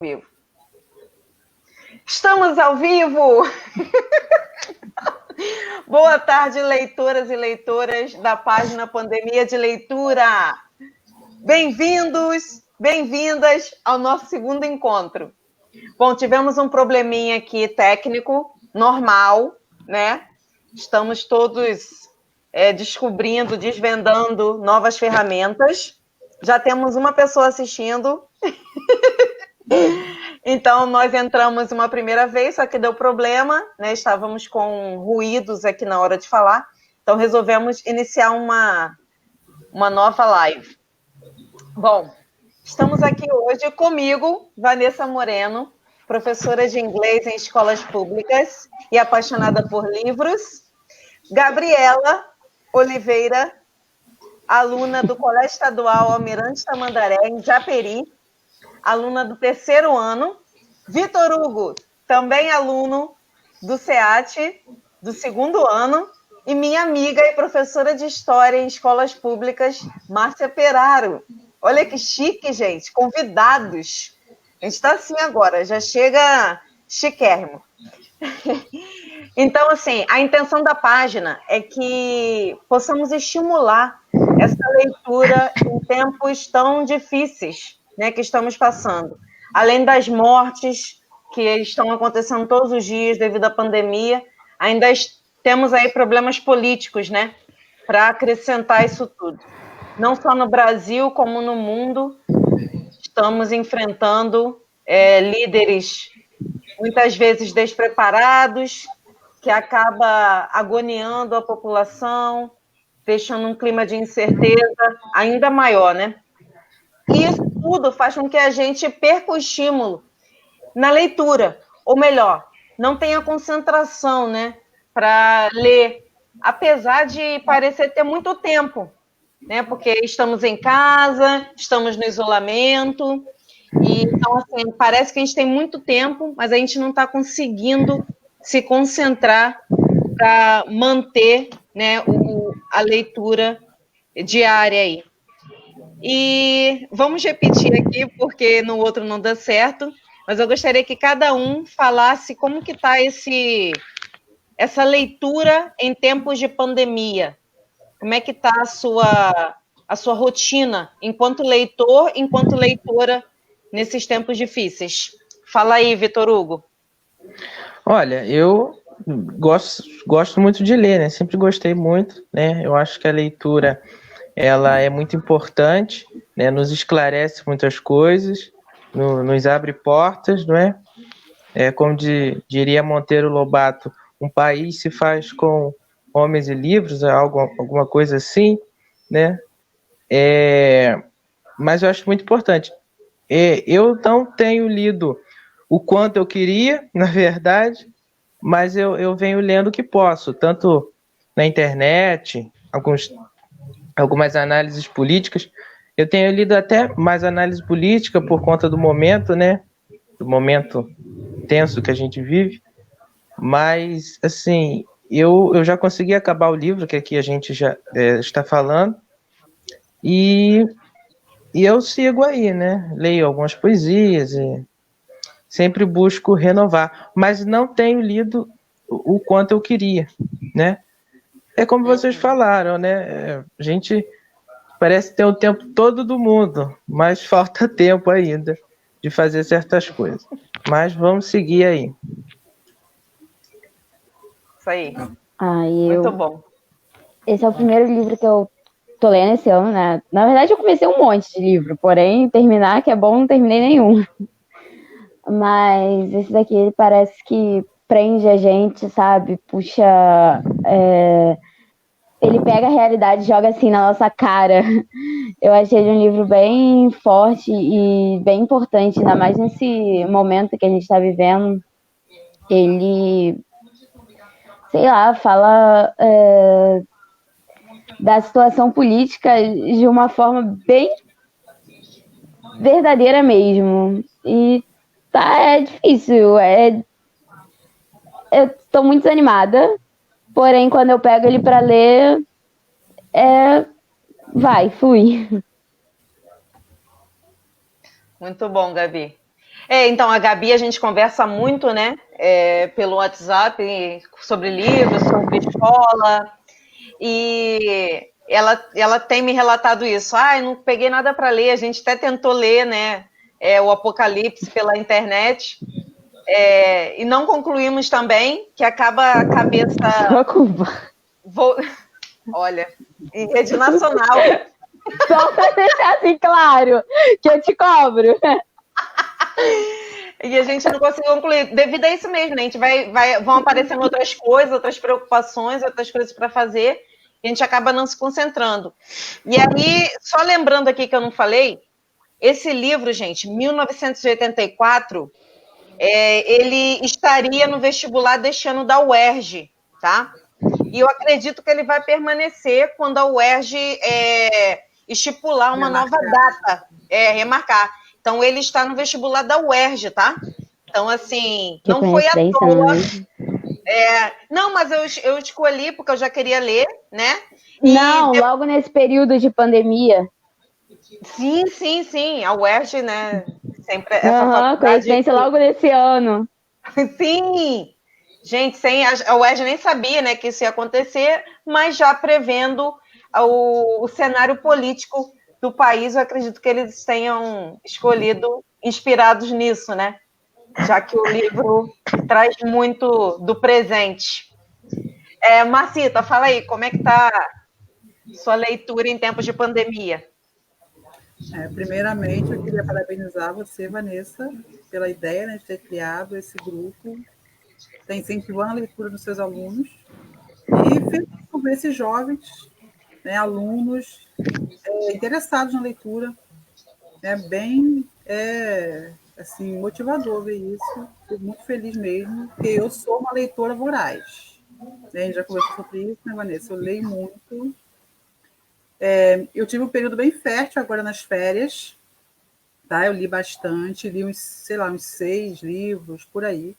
Vivo. Estamos ao vivo! Boa tarde, leitoras e leitoras da página Pandemia de Leitura. Bem-vindos, bem-vindas ao nosso segundo encontro. Bom, tivemos um probleminha aqui técnico, normal, né? Estamos todos descobrindo, desvendando novas ferramentas. Já temos uma pessoa assistindo. Então, nós entramos uma primeira vez, só que deu problema, né? Estávamos com ruídos aqui na hora de falar. Então, resolvemos iniciar uma nova live. Bom, estamos aqui hoje comigo, Vanessa Moreno, professora de inglês em escolas públicas e apaixonada por livros. Gabriela Oliveira, aluna do Colégio Estadual Almirante Tamandaré, em Japeri, aluna do 3º ano. Vitor Hugo, também aluno do SEAT, do 2º ano. E minha amiga e professora de História em escolas públicas, Márcia Peraro. Olha que chique, gente, convidados. A gente está assim agora, já chega chiquérrimo. Então, assim, a intenção da página é que possamos estimular essa leitura em tempos tão difíceis, né, que estamos passando. Além das mortes que estão acontecendo todos os dias devido à pandemia, ainda temos aí problemas políticos, né, para acrescentar isso tudo. Não só no Brasil, como no mundo, estamos enfrentando líderes muitas vezes despreparados, que acaba agoniando a população, deixando um clima de incerteza ainda maior, né? E isso tudo faz com que a gente perca o estímulo na leitura, ou melhor, não tenha concentração, né, para ler, apesar de parecer ter muito tempo, né? Porque estamos em casa, estamos no isolamento, e então assim, parece que a gente tem muito tempo, mas a gente não está conseguindo se concentrar para manter, né, a leitura diária aí. E vamos repetir aqui, porque no outro não dá certo, mas eu gostaria que cada um falasse como que está essa leitura em tempos de pandemia. Como é que está a sua rotina enquanto leitor, enquanto leitora nesses tempos difíceis? Fala aí, Vitor Hugo. Olha, eu gosto muito de ler, né? Sempre gostei muito, né? Eu acho que a leitura ela é muito importante, né? Nos esclarece muitas coisas, nos abre portas, não é? Como diria Monteiro Lobato, um país se faz com homens e livros, alguma coisa assim, né? Mas eu acho muito importante. Eu não tenho lido o quanto eu queria, na verdade, mas eu venho lendo o que posso, tanto na internet, algumas análises políticas. Eu tenho lido até mais análise política por conta do momento, né? Do momento tenso que a gente vive. Mas, assim, eu já consegui acabar o livro que aqui a gente já está falando. E eu sigo aí, né? Leio algumas poesias e sempre busco renovar, mas não tenho lido o quanto eu queria, né? É como vocês falaram, né? A gente parece ter o tempo todo do mundo, mas falta tempo ainda de fazer certas coisas. Mas vamos seguir aí. Isso aí. Muito bom. Esse é o primeiro livro que eu tô lendo esse ano, né? Na verdade, eu comecei um monte de livro, porém, terminar, que é bom, não terminei nenhum. Mas esse daqui, ele parece que prende a gente, sabe? Puxa. Ele pega a realidade e joga assim na nossa cara. Eu achei ele um livro bem forte e bem importante, ainda mais nesse momento que a gente está vivendo. Ele, sei lá, fala da situação política de uma forma bem verdadeira mesmo. E é difícil. Eu estou muito desanimada, porém, quando eu pego ele para ler, flui. Muito bom, Gabi. Então, a Gabi, a gente conversa muito, né, pelo WhatsApp, sobre livros, sobre escola, e ela tem me relatado isso. Eu não peguei nada para ler, a gente até tentou ler, né, o Apocalipse pela internet, e não concluímos também, que acaba a cabeça... Sua culpa. Olha, em rede nacional. Só para deixar assim claro, que eu te cobro. E a gente não conseguiu concluir. Devido a isso mesmo, né? A gente vão aparecendo outras coisas, outras preocupações, outras coisas para fazer, e a gente acaba não se concentrando. E aí, só lembrando aqui que eu não falei, esse livro, gente, 1984, ele estaria no vestibular deste ano da UERJ, tá? E eu acredito que ele vai permanecer quando a UERJ estipular uma nova data, remarcar. Então, ele está no vestibular da UERJ, tá? Então, assim, que não foi à toa. Não, não, mas eu escolhi porque eu já queria ler, né? Não, logo nesse período de pandemia. Sim. A UERJ, né? Sempre essa faculdade... coincidência logo nesse ano. Sim! Gente, a UERJ nem sabia, né, que isso ia acontecer, mas já prevendo o cenário político do país, eu acredito que eles tenham escolhido inspirados nisso, né? Já que o livro traz muito do presente. Marcita, fala aí, como é que está sua leitura em tempos de pandemia? Primeiramente, eu queria parabenizar você, Vanessa, pela ideia, né, de ter criado esse grupo, está incentivando a leitura dos seus alunos, e feliz por ver esses jovens, né, alunos interessados na leitura. É bem assim, motivador ver isso. Fico muito feliz mesmo, porque eu sou uma leitora voraz. A gente já conversou sobre isso, né, Vanessa? Eu leio muito. Eu tive um período bem fértil agora nas férias, tá? Eu li bastante, li uns 6 livros, por aí.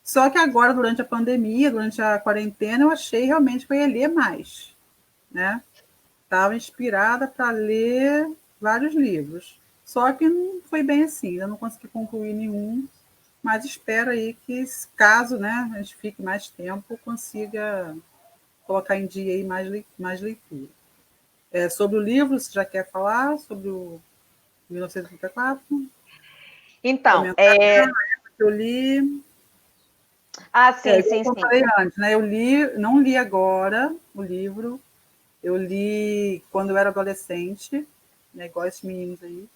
Só que agora, durante a pandemia, durante a quarentena, eu achei realmente que eu ia ler mais, né? Estava inspirada para ler vários livros. Só que não foi bem assim, eu não consegui concluir nenhum, mas espero aí que, caso, né, a gente fique mais tempo, consiga colocar em dia aí mais leitura. Sobre o livro, você já quer falar? Sobre o 1934? Então, eu li... sim. Como eu falei antes, né? Não li agora o livro, eu li quando eu era adolescente, né, igual esses meninos aí.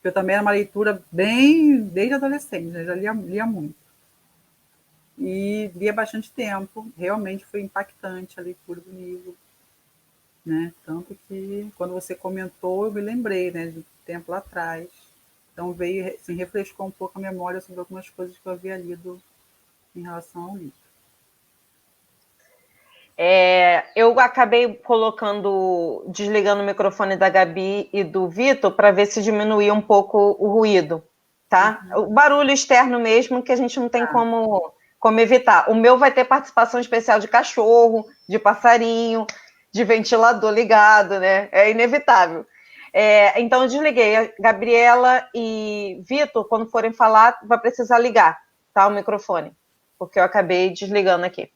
Eu também era uma leitura bem desde adolescente, né? Já lia muito. E lia bastante tempo, realmente foi impactante a leitura do livro, né? Tanto que quando você comentou, eu me lembrei, né, de tempo lá atrás. Então veio, assim, refrescou um pouco a memória sobre algumas coisas que eu havia lido em relação ao livro. Eu acabei desligando o microfone da Gabi e do Vitor para ver se diminuía um pouco o ruído, tá? O barulho externo mesmo, que a gente não tem como evitar. O meu vai ter participação especial de cachorro, de passarinho, de ventilador ligado, né? É inevitável. Então, eu desliguei. A Gabriela e Vitor, quando forem falar, vai precisar ligar, tá? O microfone, porque eu acabei desligando aqui.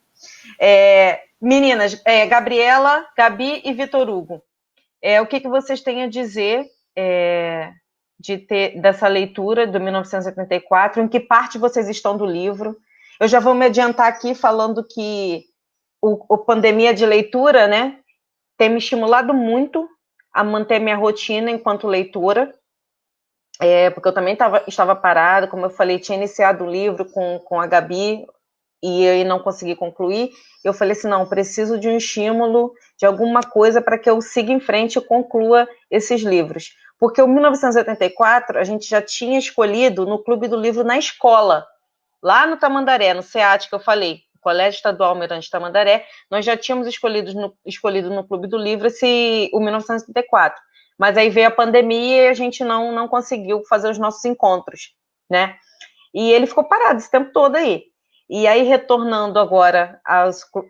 Meninas, Gabriela, Gabi e Vitor Hugo, o que vocês têm a dizer dessa leitura do 1984? Em que parte vocês estão do livro? Eu já vou me adiantar aqui falando que o pandemia de leitura, né, tem me estimulado muito a manter minha rotina enquanto leitora, porque eu também estava parada, como eu falei, tinha iniciado o livro com a Gabi, e eu não consegui concluir. Eu falei assim, não, preciso de um estímulo, de alguma coisa para que eu siga em frente e conclua esses livros. Porque o 1984, a gente já tinha escolhido no Clube do Livro na escola, lá no Tamandaré, no SEAT, que eu falei, Colégio Estadual Almirante Tamandaré, nós já tínhamos escolhido no Clube do Livro o 1984. Mas aí veio a pandemia e a gente não conseguiu fazer os nossos encontros, né? E ele ficou parado esse tempo todo aí. E aí, retornando agora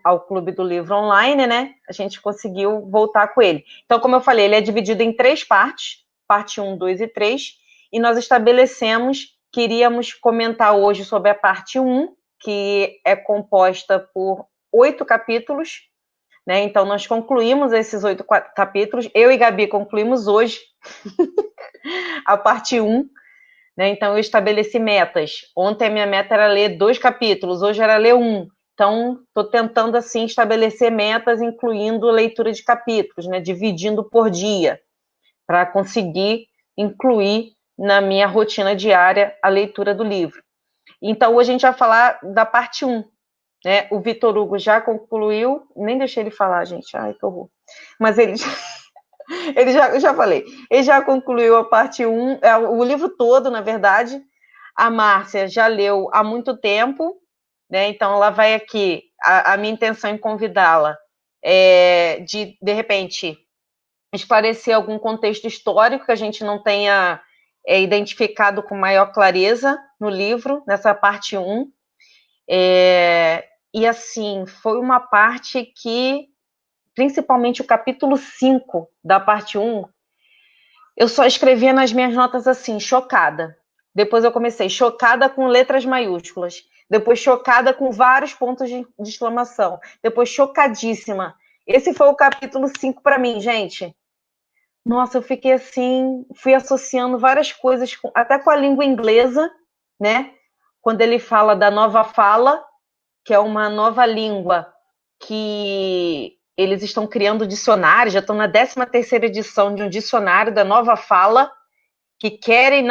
ao Clube do Livro Online, né, a gente conseguiu voltar com ele. Então, como eu falei, ele é dividido em 3 partes, parte 1, 2 e 3, e nós estabelecemos que iríamos comentar hoje sobre a parte 1, que é composta por 8 capítulos, né? Então, nós concluímos esses 8 capítulos, eu e Gabi concluímos hoje a parte 1, né? Então, eu estabeleci metas. Ontem a minha meta era ler 2 capítulos, hoje era ler 1. Então, estou tentando, assim, estabelecer metas, incluindo leitura de capítulos, né? Dividindo por dia, para conseguir incluir na minha rotina diária a leitura do livro. Então, hoje a gente vai falar da parte 1, né? O Vitor Hugo já concluiu, nem deixei ele falar, gente, ai, que horror. Mas ele já falei, ele já concluiu a parte 1, o livro todo, na verdade. A Márcia já leu há muito tempo, né? Então, ela vai aqui, a minha intenção em convidá-la é de repente, esclarecer algum contexto histórico que a gente não tenha identificado com maior clareza no livro, nessa parte 1. E, assim, foi uma parte que, principalmente o capítulo 5 da parte 1, eu só escrevia nas minhas notas assim, chocada. Depois eu comecei, chocada com letras maiúsculas. Depois chocada com vários pontos de exclamação. Depois chocadíssima. Esse foi o capítulo 5 para mim, gente. Nossa, eu fiquei assim, fui associando várias coisas, até com a língua inglesa, né? Quando ele fala da nova fala, que é uma nova língua que eles estão criando dicionário, já estão na 13ª edição de um dicionário da nova fala, que querem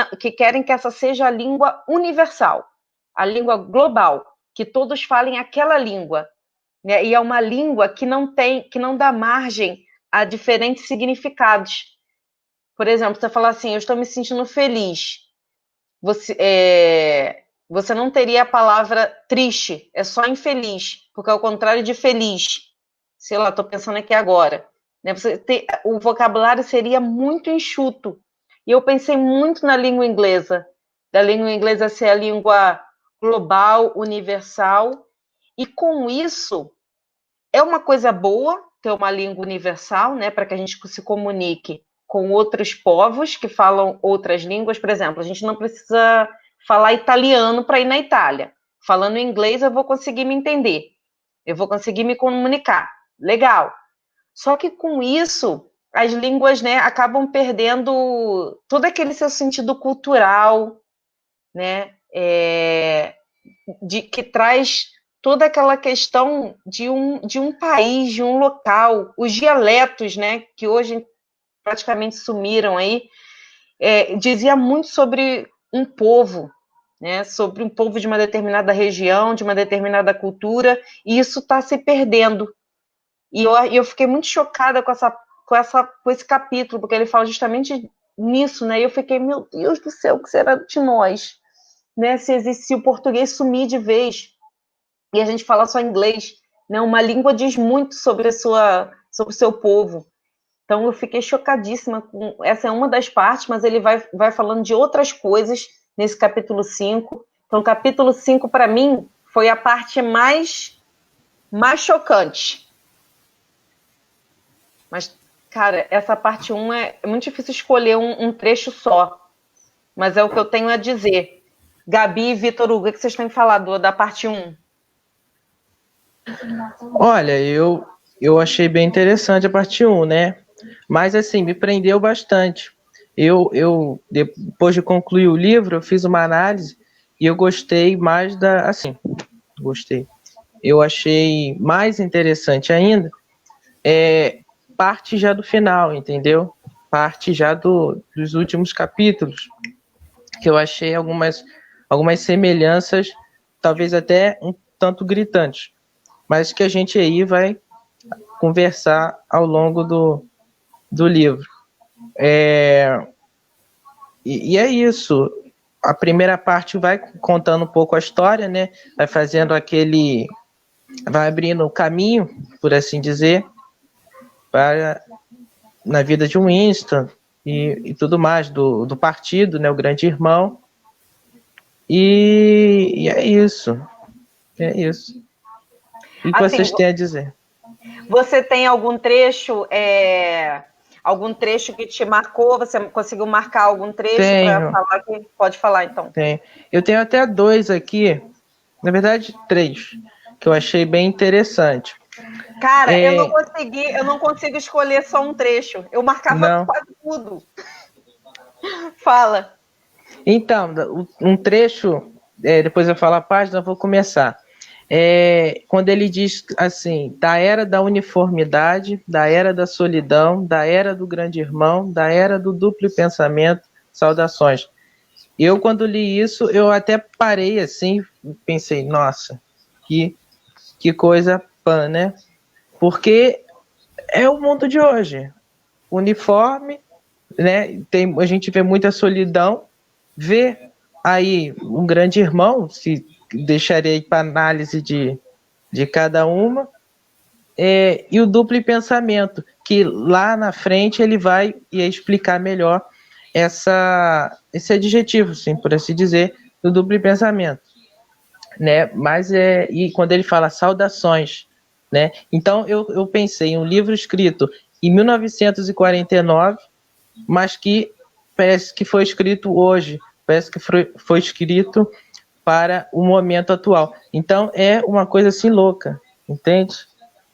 que essa seja a língua universal, a língua global, que todos falem aquela língua, né? E é uma língua que não dá margem a diferentes significados. Por exemplo, você fala assim, eu estou me sentindo feliz. Você não teria a palavra triste, é só infeliz, porque é o contrário de feliz. Sei lá, estou pensando aqui agora. Né? O vocabulário seria muito enxuto. E eu pensei muito na língua inglesa, da língua inglesa ser a língua global, universal. E com isso, é uma coisa boa ter uma língua universal, né, para que a gente se comunique com outros povos que falam outras línguas. Por exemplo, a gente não precisa falar italiano para ir na Itália. Falando inglês, eu vou conseguir me entender. Eu vou conseguir me comunicar. Legal. Só que com isso, as línguas, né, acabam perdendo todo aquele seu sentido cultural, né, que traz toda aquela questão de um país, de um local, os dialetos, né, que hoje praticamente sumiram aí, dizia muito sobre um povo, né, sobre um povo de uma determinada região, de uma determinada cultura, e isso está se perdendo. E eu fiquei muito chocada com esse capítulo, porque ele fala justamente nisso, né, e eu fiquei, meu Deus do céu, o que será de nós? Né, se o português sumir de vez, e a gente fala só inglês, né, uma língua diz muito sobre o seu povo. Então, eu fiquei chocadíssima. Essa é uma das partes, mas ele vai falando de outras coisas nesse capítulo 5. Então, o capítulo 5, para mim, foi a parte mais chocante. Mas, cara, essa parte 1 é muito difícil escolher um trecho só. Mas é o que eu tenho a dizer. Gabi e Vitor Hugo, o que vocês têm falado da parte 1? Olha, eu achei bem interessante a parte 1, né? Mas, assim, me prendeu bastante. Eu, depois de concluir o livro, eu fiz uma análise e eu gostei mais gostei. Eu achei mais interessante ainda parte já do final, entendeu? Parte já dos últimos capítulos, que eu achei algumas semelhanças, talvez até um tanto gritantes, mas que a gente aí vai conversar ao longo do livro. E é isso. A primeira parte vai contando um pouco a história, né? Vai fazendo vai abrindo o caminho, por assim dizer, na vida de Winston e tudo mais, do partido, né? O Grande Irmão. E é isso. É isso. O que Assim, vocês têm a dizer? Você tem algum trecho, algum trecho que te marcou? Você conseguiu marcar algum trecho para falar aqui? Pode falar, então. Tem. Eu tenho até 2 aqui, na verdade 3, que eu achei bem interessante. Cara, eu não consigo escolher só um trecho. Eu marcava quase tudo. Fala. Então, um trecho, depois eu falo a página, eu vou começar. Quando ele diz assim, da era da uniformidade, da era da solidão, da era do grande irmão, da era do duplo pensamento, saudações. Eu, quando li isso, eu até parei assim, pensei, nossa, que coisa pã, né? Porque é o mundo de hoje. Uniforme, né? A gente vê muita solidão, vê aí um grande irmão, se deixarei para análise de cada uma, e o duplo pensamento, que lá na frente ele vai explicar melhor esse adjetivo, assim, por assim dizer, do duplo pensamento, né? Mas e quando ele fala saudações, né? Então eu pensei em um livro escrito em 1949, mas que parece que foi escrito hoje, parece que foi escrito para o momento atual. Então é uma coisa assim louca, entende?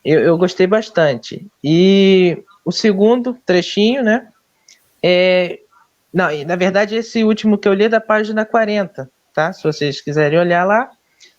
Eu gostei bastante. E o segundo trechinho, né? Não, na verdade, esse último que eu li é da página 40, tá? Se vocês quiserem olhar lá.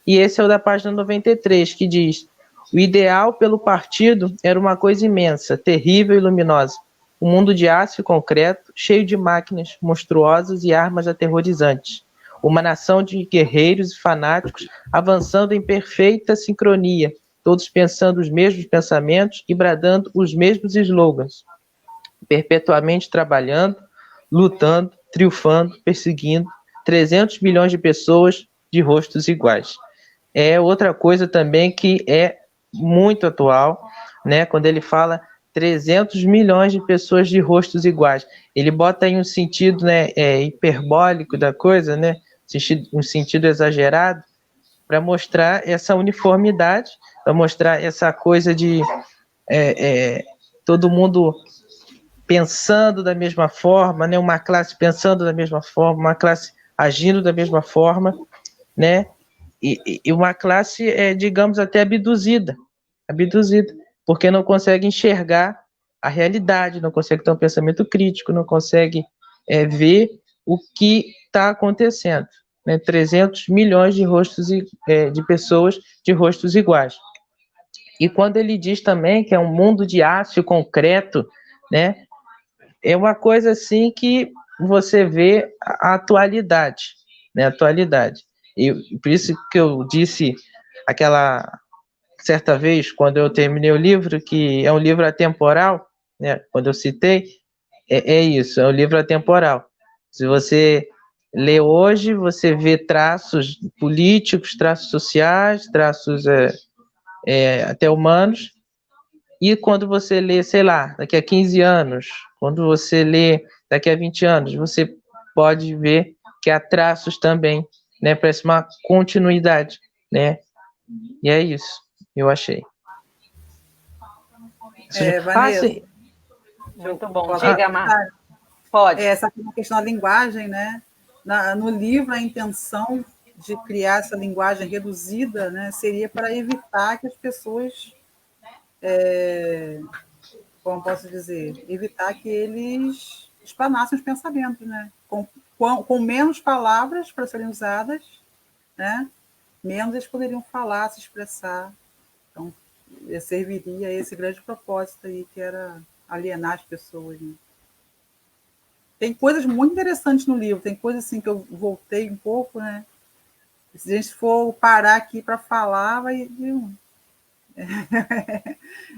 E esse é o da página 93, que diz: o ideal pelo partido era uma coisa imensa, terrível e luminosa. Um mundo de aço e concreto, cheio de máquinas monstruosas e armas aterrorizantes. Uma nação de guerreiros e fanáticos avançando em perfeita sincronia, todos pensando os mesmos pensamentos e bradando os mesmos slogans, perpetuamente trabalhando, lutando, triunfando, perseguindo 300 milhões de pessoas de rostos iguais. É outra coisa também que é muito atual, né? Quando ele fala 300 milhões de pessoas de rostos iguais. Ele bota aí um sentido, né, hiperbólico da coisa, né? Um sentido exagerado, para mostrar essa uniformidade, para mostrar essa coisa de todo mundo pensando da mesma forma, né? Uma classe pensando da mesma forma, uma classe agindo da mesma forma, né? E uma classe, digamos, até abduzida, porque não consegue enxergar a realidade, não consegue ter um pensamento crítico, não consegue ver o que está acontecendo, né? 300 milhões de rostos de pessoas de rostos iguais. E quando ele diz também que é um mundo de aço e concreto, né? É uma coisa assim que você vê a atualidade, né? A atualidade. E por isso que eu disse aquela certa vez, quando eu terminei o livro, que é um livro atemporal, né? Quando eu citei, é isso, é um livro atemporal. Se você lê hoje, você vê traços políticos, traços sociais, traços até humanos, e quando você lê, sei lá, daqui a 15 anos, quando você lê daqui a 20 anos, você pode ver que há traços também, né? Parece uma continuidade, né? E é isso, eu achei. Vanessa, muito bom. Diga, Marta. Pode. Essa questão da linguagem, né? No livro, a intenção de criar essa linguagem reduzida, né, seria para evitar que as pessoas, como posso dizer, evitar que eles explanassem os pensamentos, né? Com menos palavras para serem usadas, né? Menos eles poderiam falar, se expressar. Então, serviria a esse grande propósito aí, que era alienar as pessoas, né? Tem coisas muito interessantes no livro, tem coisas assim que eu voltei um pouco, né? Se a gente for parar aqui para falar, vai...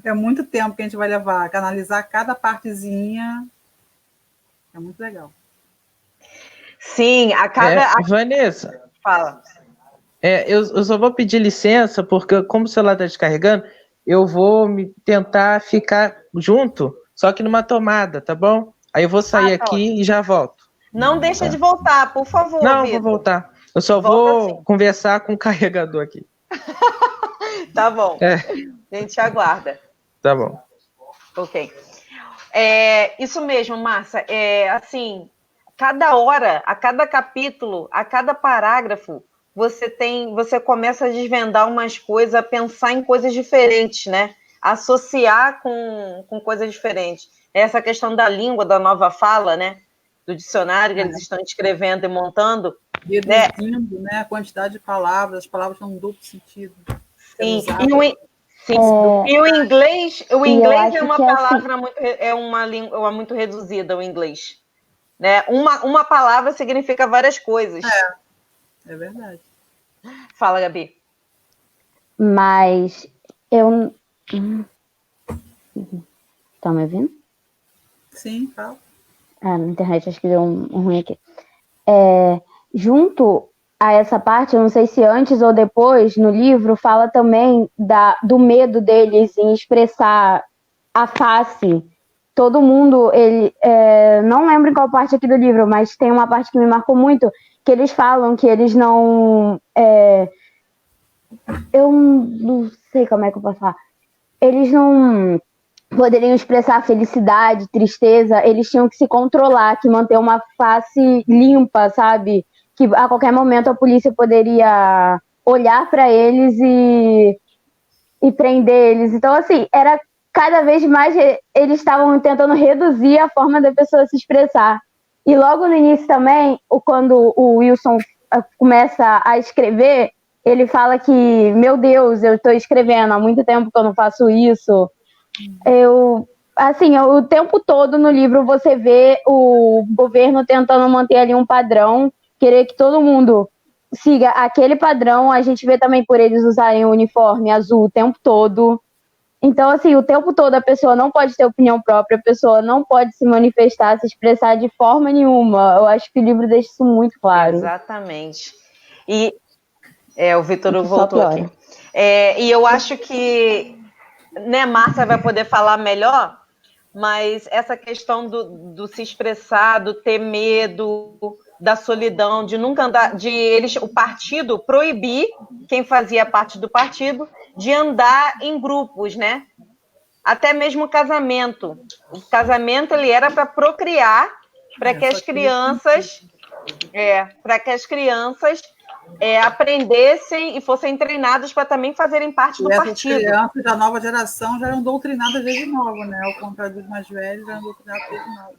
É muito tempo que a gente vai levar, canalizar cada partezinha. É muito legal. Sim, Vanessa. Fala. Eu só vou pedir licença, porque como o celular está descarregando, eu vou tentar ficar junto, só que numa tomada, tá bom? Aí eu vou sair aqui e já volto. Não deixa de voltar, por favor, Não, Vitor. vou voltar. Eu só vou conversar com o carregador aqui. Tá bom. A gente aguarda. Tá bom. Ok. Isso mesmo, Márcia. Assim, cada hora, a cada capítulo, a cada parágrafo, você começa a desvendar umas coisas, a pensar em coisas diferentes, né? Associar com coisas diferentes. Essa questão da língua, da nova fala, né? Do dicionário que eles estão escrevendo e montando. Reduzindo, né? A quantidade de palavras, as palavras têm um duplo sentido. Sim, e o inglês é uma palavra muito, uma língua muito reduzida, o inglês. Né? Uma palavra significa várias coisas. É verdade. Fala, Gabi. Mas eu... Tá me ouvindo? Sim, fala. Na internet acho que deu um ruim aqui. Junto a essa parte, eu não sei se antes ou depois, no livro, fala também do medo deles em expressar a face. Todo mundo, não lembro em qual parte aqui do livro, mas tem uma parte que me marcou muito, que eles falam que eles não... eu não sei como é que eu posso falar. Eles não poderiam expressar felicidade, tristeza, eles tinham que se controlar, que manter uma face limpa, sabe? Que a qualquer momento a polícia poderia olhar para eles e prender eles. Então, assim, era cada vez mais eles estavam tentando reduzir a forma da pessoa se expressar. E logo no início também, quando o Wilson começa a escrever, ele fala que, meu Deus, eu estou escrevendo, há muito tempo que eu não faço isso. O tempo todo no livro você vê o governo tentando manter ali um padrão, querer que todo mundo siga aquele padrão. A gente vê também por eles usarem o uniforme azul o tempo todo. Então, assim, o tempo todo a pessoa não pode ter opinião própria, a pessoa não pode se manifestar, se expressar de forma nenhuma. Eu acho que o livro deixa isso muito claro. Exatamente. E o Vitor voltou aqui. E eu acho que, né, Márcia vai poder falar melhor, mas essa questão do se expressar, do ter medo, da solidão, de nunca andar, o partido proibir quem fazia parte do partido de andar em grupos, né? Até mesmo o casamento. O casamento ele era para procriar, para que as crianças, aprendessem e fossem treinadas para também fazerem parte do partido. As crianças da nova geração já eram doutrinadas desde novo, né? Ao contrário dos mais velhos, já eram doutrinadas desde novo.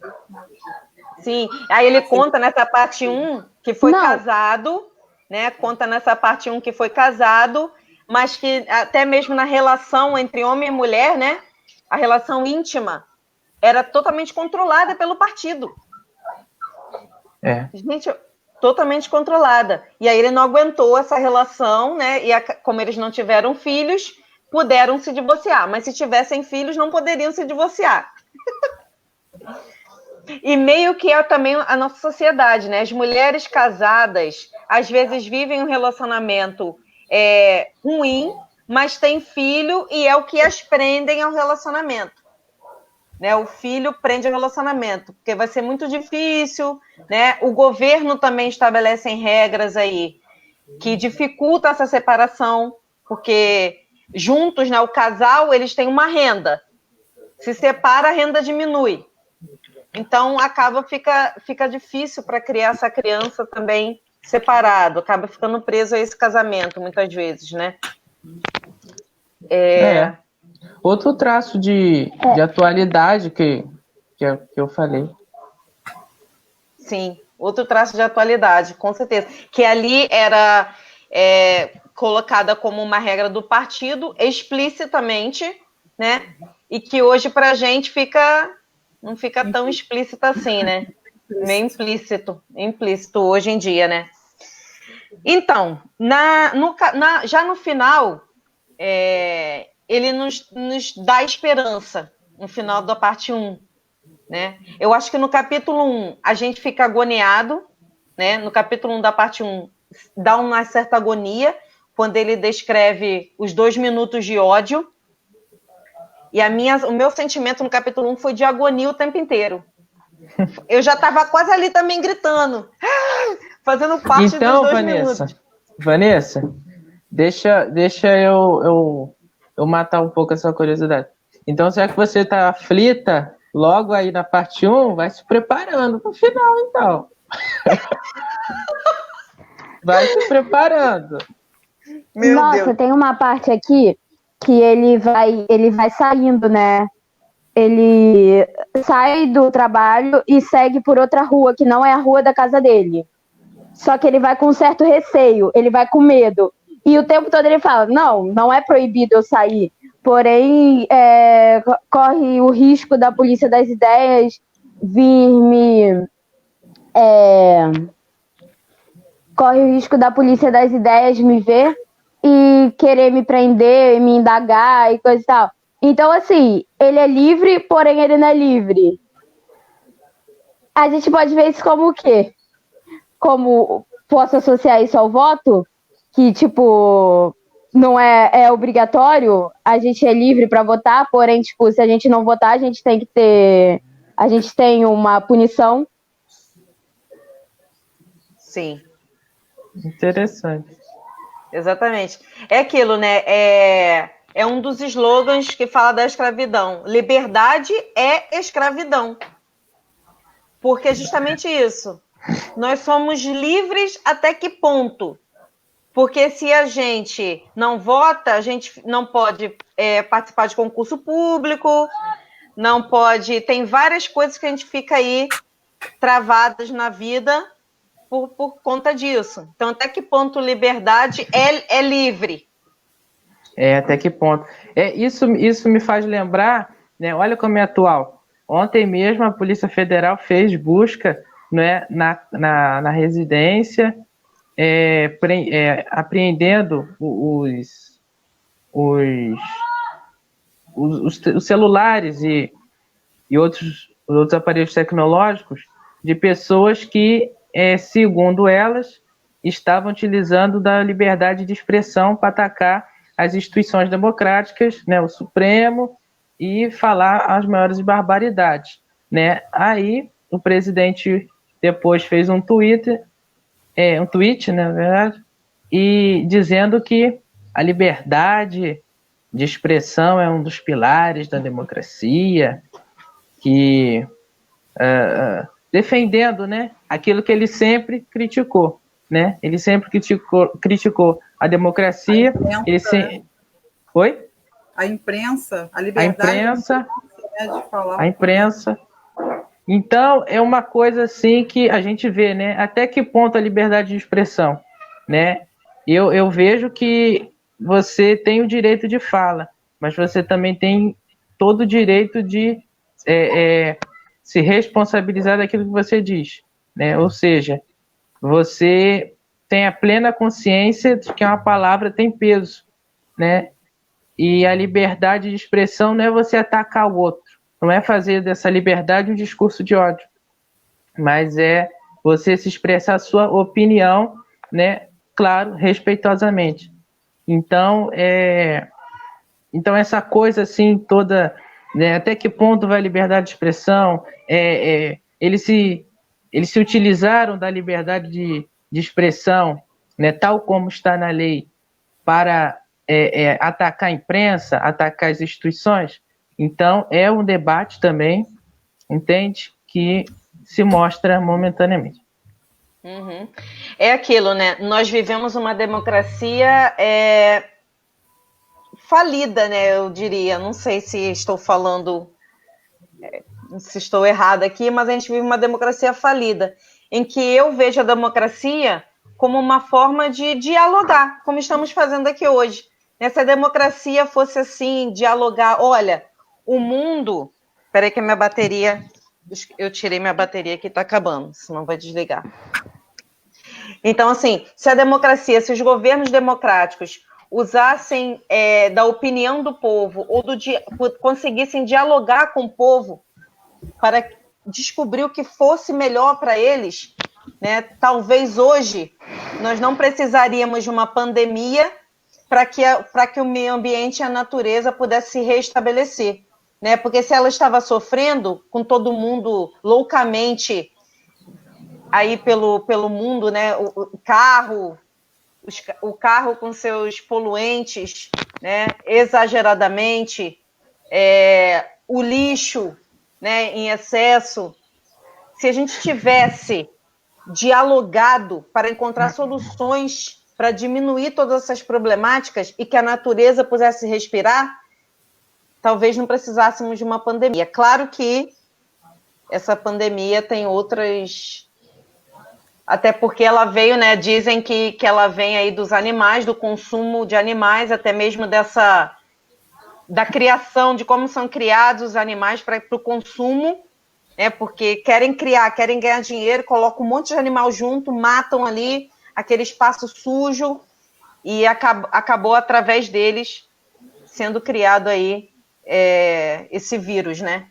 Sim, aí ele conta nessa parte 1 que foi casado, né? Conta nessa parte 1 que foi casado, mas que até mesmo na relação entre homem e mulher, né? A relação íntima era totalmente controlada pelo partido. Gente, totalmente controlada. E aí ele não aguentou essa relação, né? E como eles não tiveram filhos, puderam se divorciar. Mas se tivessem filhos, não poderiam se divorciar. E meio que é também a nossa sociedade, né? As mulheres casadas, às vezes, vivem um relacionamento ruim, mas têm filho e é o que as prendem ao relacionamento. Né? O filho prende ao relacionamento, porque vai ser muito difícil, né? O governo também estabelece regras aí que dificultam essa separação, porque juntos, né, o casal, eles têm uma renda. Se separa, a renda diminui. Então, fica difícil para criar essa criança também separado, acaba ficando preso a esse casamento, muitas vezes, né? Outro traço de atualidade que eu falei. Sim, outro traço de atualidade, com certeza. Que ali era colocada como uma regra do partido, explicitamente, né? E que hoje, para a gente, não fica tão explícita assim, né? Meio implícito hoje em dia, né? Então, já no final, ele nos dá esperança, no final da parte 1. Né? Eu acho que no capítulo 1 a gente fica agoniado, né? No capítulo 1 da parte 1 dá uma certa agonia, quando ele descreve os 2 minutos de ódio. E o meu sentimento no capítulo 1 foi de agonia o tempo inteiro. Eu já estava quase ali também gritando, fazendo parte dos 2 minutos. Vanessa, deixa eu matar um pouco essa curiosidade. Então, será que você está aflita logo aí na parte 1, vai se preparando pro final, então. Vai se preparando. Nossa, Deus. Tem uma parte aqui que ele vai saindo, né? Ele sai do trabalho e segue por outra rua, que não é a rua da casa dele. Só que ele vai com um certo receio, ele vai com medo. E o tempo todo ele fala, não é proibido eu sair. Porém, corre o risco da polícia das ideias vir me... corre o risco da polícia das ideias me ver e querer me prender, me indagar e coisa e tal. Então, assim, ele é livre, porém ele não é livre. A gente pode ver isso como o quê? Como posso associar isso ao voto? Que, tipo, não é obrigatório, a gente é livre para votar, porém, tipo, se a gente não votar, a gente tem uma punição. Sim. Interessante. Exatamente. É aquilo, né? É um dos slogans que fala da escravidão. Liberdade é escravidão. Porque é justamente isso. Nós somos livres até que ponto? Porque se a gente não vota, a gente não pode participar de concurso público, não pode... Tem várias coisas que a gente fica aí travadas na vida por conta disso. Então, até que ponto liberdade é livre? Até que ponto. Isso me faz lembrar, né, olha como é atual. Ontem mesmo a Polícia Federal fez busca, né, na residência, apreendendo os celulares e outros aparelhos tecnológicos de pessoas que, segundo elas, estavam utilizando da liberdade de expressão para atacar as instituições democráticas, né, o Supremo, e falar as maiores barbaridades, né? Aí o presidente depois fez um tweet, na verdade, e dizendo que a liberdade de expressão é um dos pilares da democracia, que defendendo, né, aquilo que ele sempre criticou, né? Ele sempre criticou a democracia. Oi? A imprensa, a liberdade de falar. A imprensa. Então, é uma coisa assim que a gente vê, né? Até que ponto a liberdade de expressão, né? Eu vejo que você tem o direito de fala, mas você também tem todo o direito de se responsabilizar daquilo que você diz, né? Ou seja, você tem a plena consciência de que uma palavra tem peso, né? E a liberdade de expressão não é você atacar o outro, não é fazer dessa liberdade um discurso de ódio, mas é você se expressar a sua opinião, né? Claro, respeitosamente. Então, essa coisa assim toda, né? Até que ponto vai a liberdade de expressão? Eles se utilizaram da liberdade de expressão, né? Tal como está na lei, para atacar a imprensa, atacar as instituições. Então, é um debate também, entende? Que se mostra momentaneamente. Uhum. É aquilo, né? Nós vivemos uma democracia falida, né? Eu diria. Não sei se estou falando, se estou errada aqui, mas a gente vive uma democracia falida, em que eu vejo a democracia como uma forma de dialogar, como estamos fazendo aqui hoje. Se a democracia fosse assim, dialogar, olha, o mundo... Espera aí que a minha bateria... Eu tirei minha bateria aqui, está acabando, senão vai desligar. Então, assim, se a democracia, se os governos democráticos usassem da opinião do povo, ou conseguissem dialogar com o povo para descobrir o que fosse melhor para eles, né? Talvez hoje nós não precisaríamos de uma pandemia para que o meio ambiente e a natureza pudessem se restabelecer, né? Porque se ela estava sofrendo, com todo mundo loucamente aí pelo mundo, né? O carro com seus poluentes, né? Exageradamente, o lixo, né, em excesso, se a gente tivesse dialogado para encontrar soluções para diminuir todas essas problemáticas e que a natureza pudesse respirar, talvez não precisássemos de uma pandemia. Claro que essa pandemia tem outras... Até porque ela veio, né? Dizem que ela vem aí dos animais, do consumo de animais, até mesmo da criação, de como são criados os animais para o consumo, né? Porque querem criar, querem ganhar dinheiro, colocam um monte de animal junto, matam ali aquele espaço sujo e acabou através deles sendo criado aí esse vírus, né?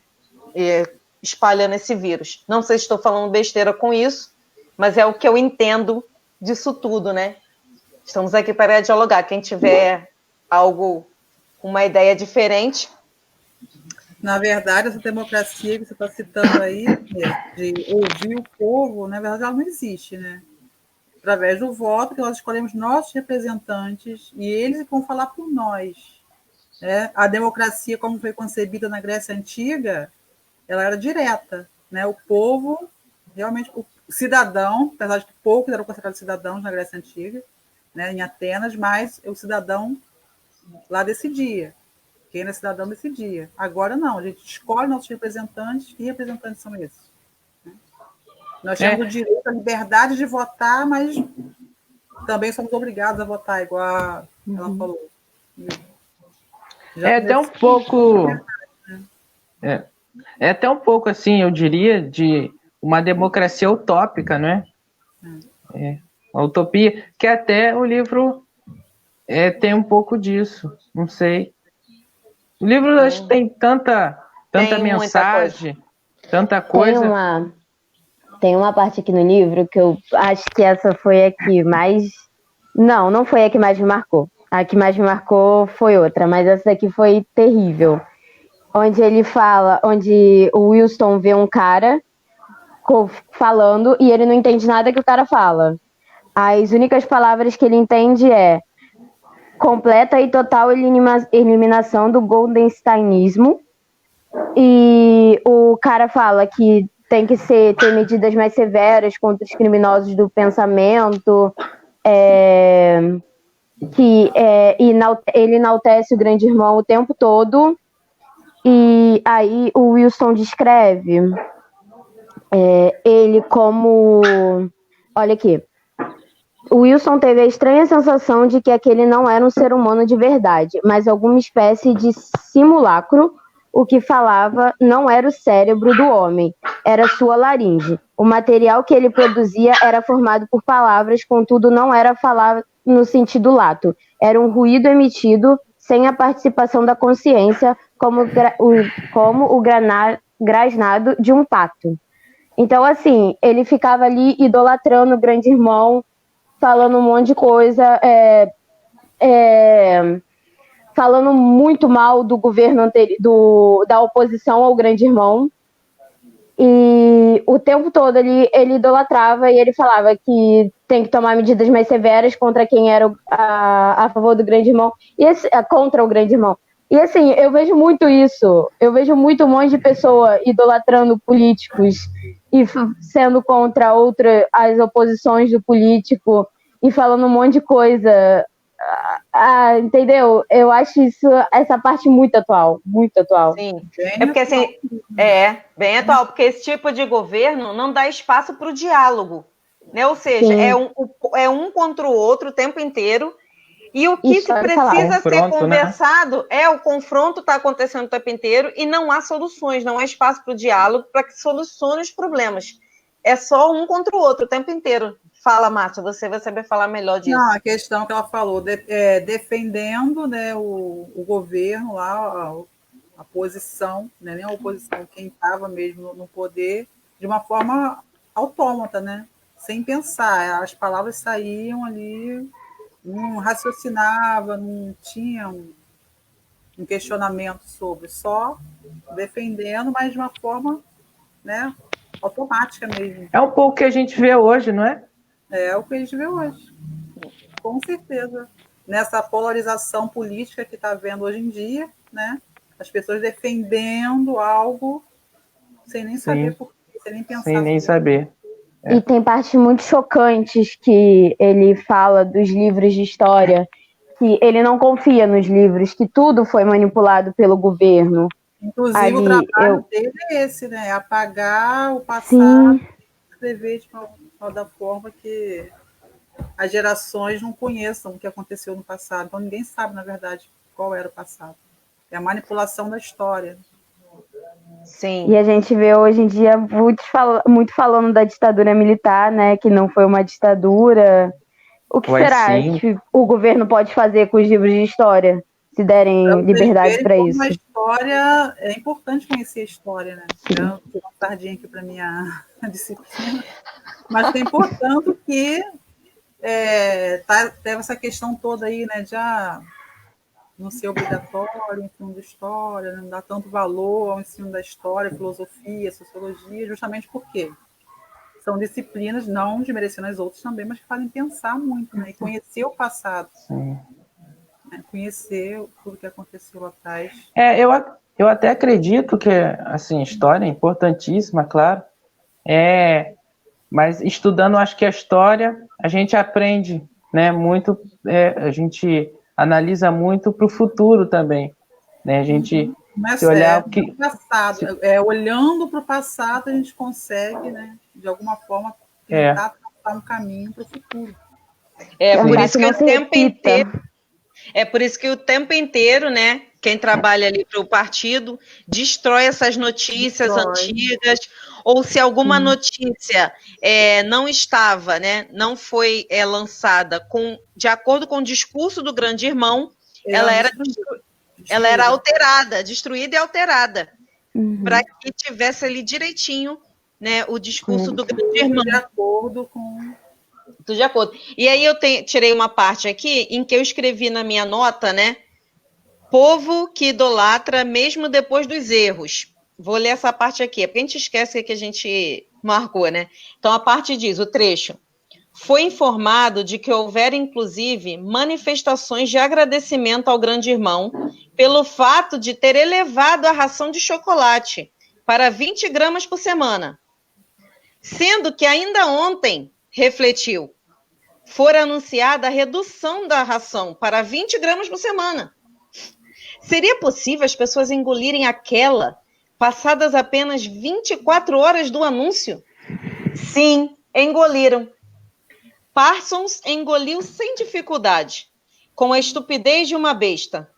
Espalhando esse vírus. Não sei se estou falando besteira com isso, mas é o que eu entendo disso tudo, né? Estamos aqui para dialogar. Quem tiver algo, uma ideia diferente. Na verdade, essa democracia que você está citando aí, de ouvir o povo, na verdade, ela não existe, né? Através do voto, que nós escolhemos nossos representantes e eles vão falar por nós. Né? A democracia, como foi concebida na Grécia Antiga, ela era direta. Né? O povo, realmente, o cidadão, apesar de que poucos eram considerados cidadãos na Grécia Antiga, né, em Atenas, mas o cidadão lá decidia. Quem era cidadão decidia. Agora não, a gente escolhe nossos representantes. Que representantes são esses? Nós temos o direito, a liberdade de votar, mas também somos obrigados a votar, igual ela falou. É até um pouco... É até um pouco, assim, eu diria, de uma democracia utópica, não é? Uma utopia, que até o livro tem um pouco disso, não sei. O livro acho que tem tanta mensagem, tanta coisa. Tem uma parte aqui no livro que eu acho que essa foi a que mais... Não foi a que mais me marcou. A que mais me marcou foi outra, mas essa daqui foi terrível. Onde ele fala, onde o Wilson vê um cara falando e ele não entende nada que o cara fala. As únicas palavras que ele entende é completa e total eliminação do goldensteinismo. E o cara fala que tem que ter medidas mais severas contra os criminosos do pensamento, que ele enaltece o grande irmão o tempo todo. E aí o Wilson descreve ele como... Olha aqui. O Wilson teve a estranha sensação de que aquele não era um ser humano de verdade, mas alguma espécie de simulacro. O que falava não era o cérebro do homem, era sua laringe. O material que ele produzia era formado por palavras, contudo não era falar no sentido lato. Era um ruído emitido sem a participação da consciência, como o grasnado de um pato. Então, assim, ele ficava ali idolatrando o grande irmão, falando um monte de coisa, falando muito mal do governo da oposição ao grande irmão. E o tempo todo ele idolatrava e ele falava que tem que tomar medidas mais severas contra quem era a favor do grande irmão, contra o grande irmão. E assim, eu vejo muito isso. Eu vejo muito um monte de pessoa idolatrando políticos e sendo contra as oposições do político e falando um monte de coisa. Entendeu? Eu acho essa parte muito atual, muito atual. Sim, porque assim, bem atual, porque esse tipo de governo não dá espaço para o diálogo, né? Ou seja, é um contra o outro o tempo inteiro, e o que precisa ser conversado, né? O confronto está acontecendo o tempo inteiro e não há soluções, não há espaço para o diálogo para que solucione os problemas. É só um contra o outro o tempo inteiro. Fala, Márcia, você vai saber falar melhor disso. Não, a questão que ela falou, defendendo, né, o governo lá, a posição, né, nem a oposição, quem estava mesmo no poder, de uma forma autômata, né, sem pensar. As palavras saíam ali, não raciocinava, não tinha um questionamento sobre, só defendendo, mas de uma forma, né, automática mesmo. É um pouco o que a gente vê hoje, não é? É o que a gente vê hoje, com certeza. Nessa polarização política que está havendo hoje em dia, né? As pessoas defendendo algo sem nem saber por quê, sem nem pensar. Sem nem saber. E tem partes muito chocantes que ele fala dos livros de história, que ele não confia nos livros, que tudo foi manipulado pelo governo. Inclusive, Ali, o trabalho dele é esse, né? Apagar o passado, Sim. escrever de uma forma que as gerações não conheçam o que aconteceu no passado. Então, ninguém sabe, na verdade, qual era o passado. É a manipulação da história. Sim. E a gente vê hoje em dia muito falando da ditadura militar, né? Que não foi uma ditadura. O que será que o governo pode fazer com os livros de história, se derem liberdade para isso? A história é importante conhecer a história, né? Eu tenho uma sardinha aqui para minha disciplina, mas tem portanto que teve essa questão toda aí, né? De não ser obrigatório o ensino de história, não dar tanto valor ao ensino da história, filosofia, sociologia, justamente porque são disciplinas, não desmerecendo as outras também, mas que fazem pensar muito, né? E conhecer o passado. Sim. Né? Conhecer tudo que aconteceu lá atrás. Eu até acredito que, assim, história é importantíssima, claro. Mas estudando, acho que a história, a gente aprende, né, muito, a gente analisa muito para o futuro também. Né? A gente se olhar o que... passado, olhando para o passado, a gente consegue, né, de alguma forma, tentar traçar um caminho para o futuro. Por isso que o tempo inteiro... por isso que o tempo inteiro, né, quem trabalha ali para o partido destrói essas notícias antigas, ou se alguma notícia não estava, né, não foi lançada de acordo com o discurso do grande irmão, ela era alterada, destruída e alterada, para que tivesse ali direitinho, né, o discurso do grande irmão. De acordo com... Tudo de acordo. E aí eu tirei uma parte aqui em que eu escrevi na minha nota, né? Povo que idolatra mesmo depois dos erros. Vou ler essa parte aqui, porque a gente esquece que a gente marcou, né? Então a parte diz, o trecho. Foi informado de que houvera, inclusive, manifestações de agradecimento ao grande irmão pelo fato de ter elevado a ração de chocolate para 20 gramas por semana. Sendo que ainda ontem, refletiu, fora anunciada a redução da ração para 20 gramas por semana. Seria possível as pessoas engolirem aquela passadas apenas 24 horas do anúncio? Sim, engoliram. Parsons engoliu sem dificuldade, com a estupidez de uma besta.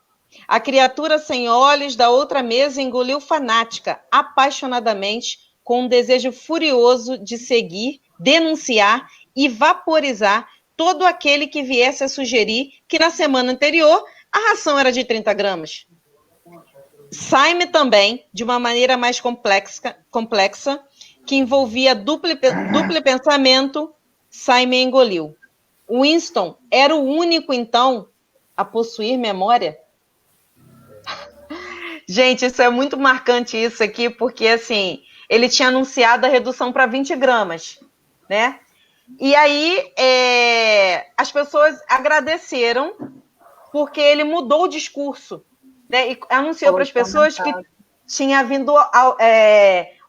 A criatura sem olhos da outra mesa engoliu fanática, apaixonadamente, com um desejo furioso de seguir, denunciar e vaporizar todo aquele que viesse a sugerir que na semana anterior a ração era de 30 gramas. Saime também, de uma maneira mais complexa que envolvia duplo pensamento, Saime engoliu. Winston era o único, então, a possuir memória? Gente, isso é muito marcante isso aqui, porque, assim, ele tinha anunciado a redução para 20 gramas, né? E aí, as pessoas agradeceram porque ele mudou o discurso, né? E anunciou para as pessoas que tinha vindo,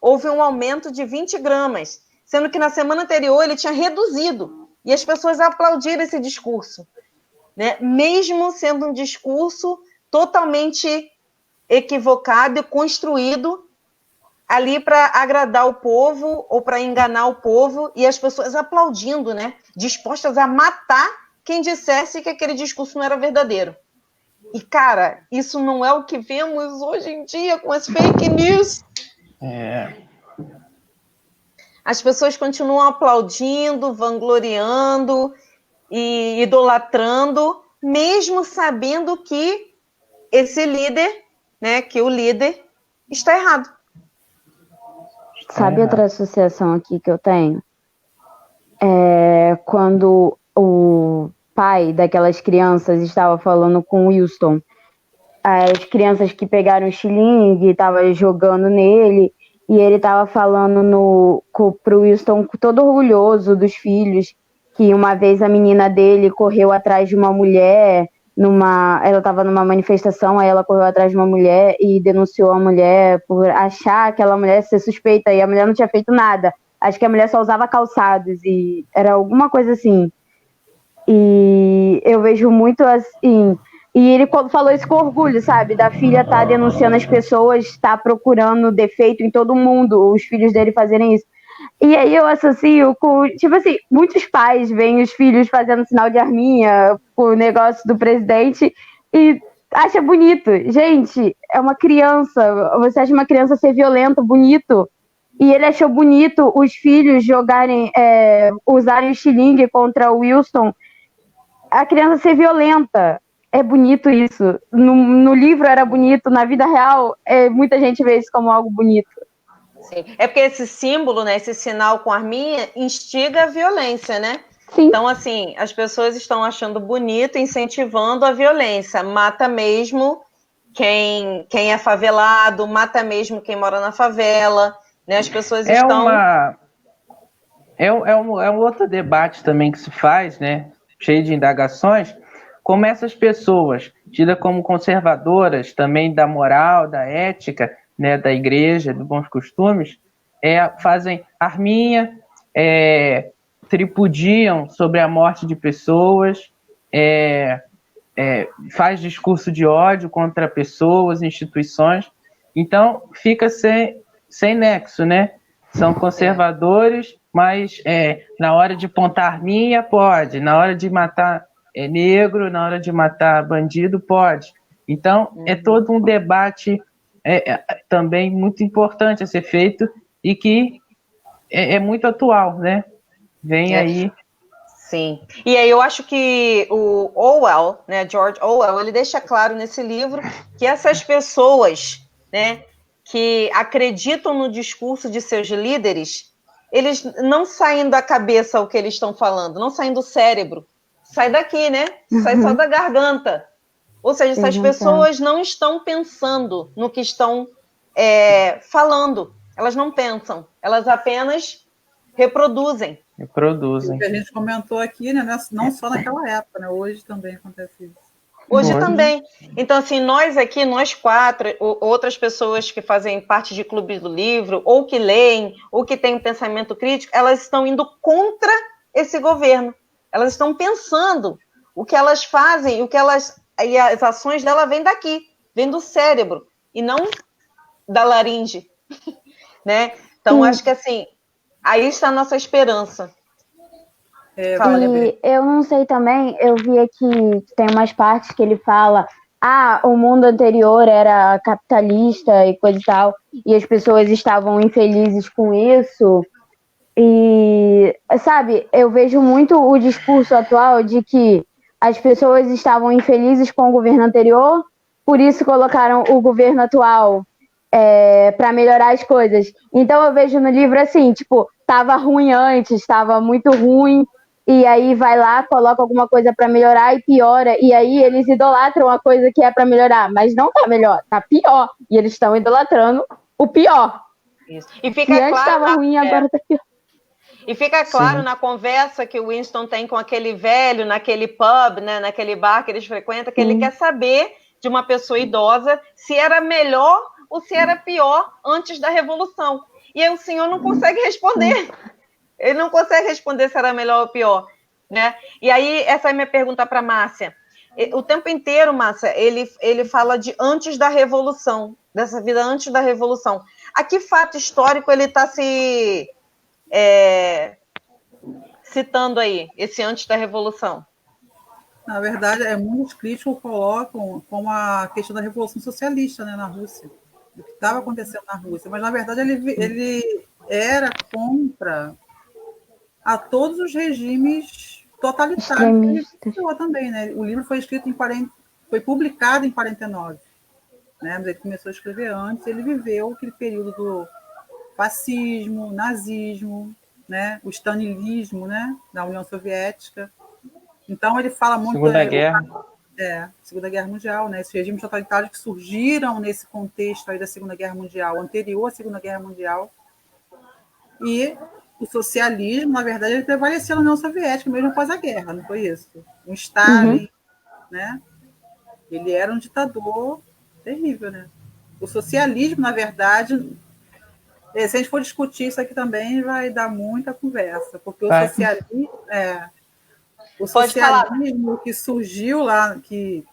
houve um aumento de 20 gramas, sendo que na semana anterior ele tinha reduzido. E as pessoas aplaudiram esse discurso, né? Mesmo sendo um discurso totalmente equivocado e construído ali para agradar o povo ou para enganar o povo, e as pessoas aplaudindo, né? Dispostas a matar quem dissesse que aquele discurso não era verdadeiro. E, cara, isso não é o que vemos hoje em dia com as fake news. As pessoas continuam aplaudindo, vangloriando e idolatrando, mesmo sabendo que esse líder, né, que o líder está errado. Sabe outra associação aqui que eu tenho? Quando o pai daquelas crianças estava falando com o Winston, as crianças que pegaram o xilingue e estavam jogando nele, e ele estava falando pro Winston todo orgulhoso dos filhos, que uma vez a menina dele correu atrás de uma mulher ela estava numa manifestação, aí ela correu atrás de uma mulher e denunciou a mulher por achar aquela mulher ser suspeita, e a mulher não tinha feito nada. Acho que a mulher só usava calçados, e era alguma coisa assim. E eu vejo muito assim... E ele falou isso com orgulho, sabe? Da filha tá denunciando as pessoas, tá procurando defeito em todo mundo, os filhos dele fazerem isso. E aí eu associo com, tipo assim, muitos pais veem os filhos fazendo sinal de arminha com o negócio do presidente e acha bonito. Gente, é uma criança, você acha uma criança ser violenta, bonito. E ele achou bonito os filhos usarem o estilingue contra o Wilson, a criança ser violenta. É bonito isso. No livro era bonito, na vida real, muita gente vê isso como algo bonito. Sim. É porque esse símbolo, né, esse sinal com arminha, instiga a violência, né? Sim. Então, assim, as pessoas estão achando bonito, incentivando a violência. Mata mesmo quem é favelado, mata mesmo quem mora na favela, né? As pessoas estão... É um outro debate também que se faz, né? Cheio de indagações. Como essas pessoas, tidas como conservadoras também da moral, da ética, né, da igreja, dos bons costumes, fazem arminha, tripudiam sobre a morte de pessoas, faz discurso de ódio contra pessoas, instituições. Então, fica sem nexo, né? São conservadores, mas na hora de apontar arminha, pode. Na hora de matar negro, na hora de matar bandido, pode. Então, é todo um debate também muito importante a ser feito e que é muito atual, né? Vem aí. Sim. E aí eu acho que o Orwell, né, George Orwell, ele deixa claro nesse livro que essas pessoas, né, que acreditam no discurso de seus líderes, eles não saem da cabeça o que eles estão falando, não saem do cérebro, sai daqui, né? Sai só da garganta. Ou seja, essas pessoas não estão pensando no que estão falando. Elas não pensam, elas apenas reproduzem. Reproduzem. O que a gente comentou aqui, né? Não só naquela época, né? Hoje também acontece isso. Hoje também. Então, assim, nós aqui, nós quatro, outras pessoas que fazem parte de clubes do livro, ou que leem, ou que têm um pensamento crítico, elas estão indo contra esse governo. Elas estão pensando o que elas fazem, e as ações dela vêm daqui, vêm do cérebro, e não da laringe, né? Então, acho que, assim, aí está a nossa esperança. E eu não sei também, eu vi aqui que tem umas partes que ele fala o mundo anterior era capitalista e coisa e tal, e as pessoas estavam infelizes com isso. E, sabe, eu vejo muito o discurso atual de que as pessoas estavam infelizes com o governo anterior, por isso colocaram o governo atual para melhorar as coisas. Então eu vejo no livro assim, tipo, tava ruim antes, estava muito ruim, e aí vai lá, coloca alguma coisa para melhorar e piora, e aí eles idolatram a coisa que é para melhorar, mas não tá melhor, tá pior, e eles estão idolatrando o pior. Isso. E fica antes estava ruim, agora tá pior. E fica claro na conversa que o Winston tem com aquele velho, naquele pub, né, naquele bar que eles frequentam, que ele quer saber de uma pessoa idosa se era melhor ou se era pior antes da Revolução. E aí o senhor não consegue responder. Ele não consegue responder se era melhor ou pior, né? E aí, essa é a minha pergunta para a Márcia. O tempo inteiro, Márcia, ele fala de antes da Revolução, dessa vida antes da Revolução. A que fato histórico ele está citando aí, esse antes da Revolução? Na verdade, muitos críticos colocam como a questão da Revolução Socialista, né, na Rússia, o que estava acontecendo na Rússia. Mas, na verdade, ele era contra a todos os regimes totalitários que ele criou também, né? O livro foi publicado em 49, né? Mas ele começou a escrever antes, ele viveu aquele período do fascismo, nazismo, né? O stalinismo, né? Da União Soviética. Então ele fala muito Segunda Guerra. Segunda Guerra Mundial, né? Esses regimes totalitários que surgiram nesse contexto aí da Segunda Guerra Mundial, anterior à Segunda Guerra Mundial. E o socialismo, na verdade, ele prevaleceu na União Soviética, mesmo após a guerra, não foi isso? O Stalin, né? Ele era um ditador terrível, né? O socialismo, na verdade, se a gente for discutir isso aqui também, vai dar muita conversa, porque o socialismo que surgiu lá, que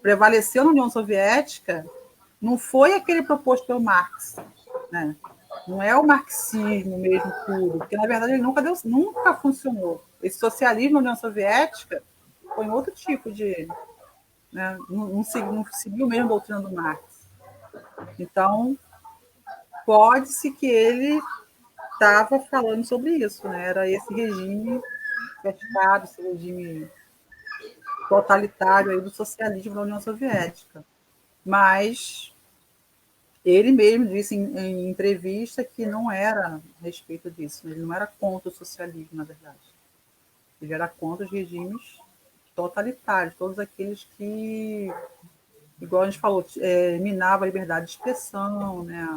prevaleceu na União Soviética, não foi aquele proposto pelo Marx, né? Não é o marxismo mesmo puro, porque, na verdade, ele nunca funcionou. Esse socialismo na União Soviética foi um outro tipo de... Né? Não seguiu mesmo a doutrina do Marx. Então, pode-se que ele estava falando sobre isso, né? Era esse regime fechado, esse regime totalitário aí do socialismo da União Soviética. Mas ele mesmo disse em entrevista que não era a respeito disso, ele não era contra o socialismo, na verdade. Ele era contra os regimes totalitários, todos aqueles que, igual a gente falou, minava a liberdade de expressão, né?